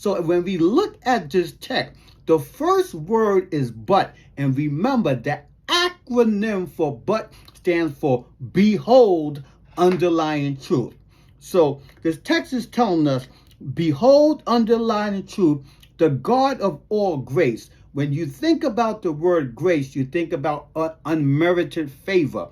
So when we look at this text, the first word is but. And remember that acronym for but stands for behold underlying truth. So this text is telling us, behold underlying truth, the God of all grace. When you think about the word grace, you think about unmerited favor.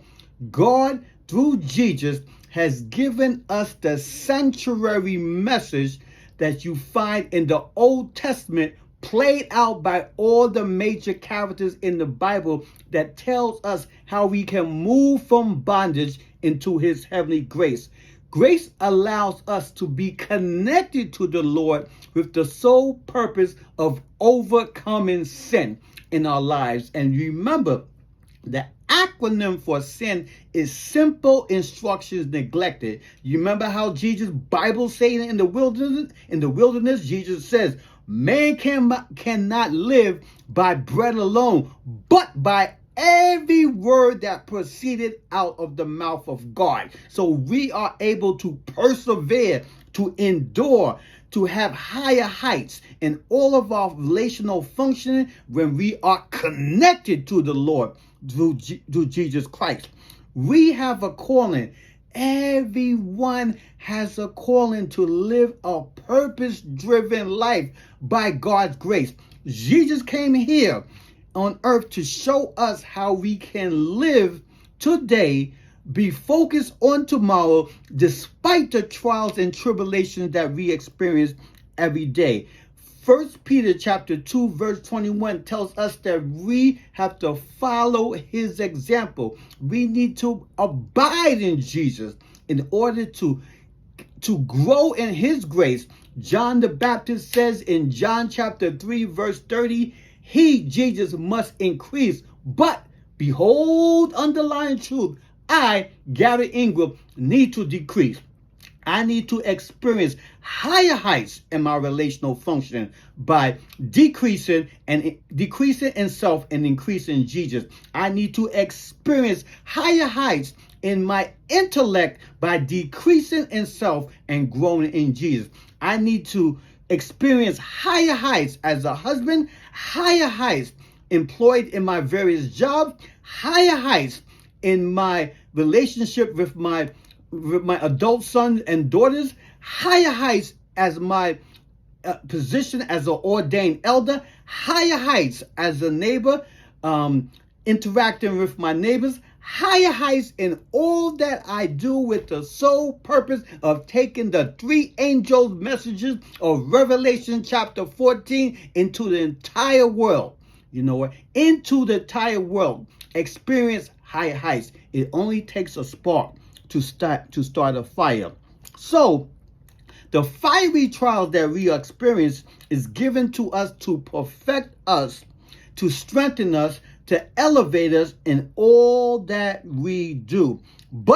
God, through Jesus, has given us the sanctuary message that you find in the Old Testament, played out by all the major characters in the Bible, that tells us how we can move from bondage into his heavenly grace. Grace allows us to be connected to the Lord with the sole purpose of overcoming sin in our lives. And remember, the acronym for sin is simple instructions neglected. You remember how Jesus' Bible saying in the wilderness? In the wilderness, Jesus says, man cannot live by bread alone, but by every word that proceeded out of the mouth of God. So we are able to persevere, to endure, to have higher heights in all of our relational functioning when we are connected to the Lord through Jesus Christ. We have a calling. Everyone has a calling to live a purpose-driven life by God's grace. Jesus came here on earth to show us how we can live today, be focused on tomorrow, despite the trials and tribulations that we experience every day. 1 Peter chapter 2 verse 21 tells us that we have to follow his example. We need to abide in Jesus in order to grow in his grace. John the Baptist says in John chapter 3 verse 30, he, Jesus, must increase, but behold, underlying truth, I, Gary Ingram, need to decrease. I need to experience higher heights in my relational functioning by decreasing in self and increasing Jesus. I need to experience higher heights in my intellect by decreasing in self and growing in Jesus. I need to experience higher heights as a husband, higher heights employed in my various jobs, higher heights in my relationship with my adult sons and daughters, higher heights as my position as an ordained elder, higher heights as a neighbor, interacting with my neighbors, higher heights in all that I do with the sole purpose of taking the three angels' messages of Revelation chapter 14 into the entire world. You know what? Into the entire world. Experience higher heights. It only takes a spark to start a fire. So the fiery trials that we experience is given to us to perfect us, to strengthen us, to elevate us in all that we do. But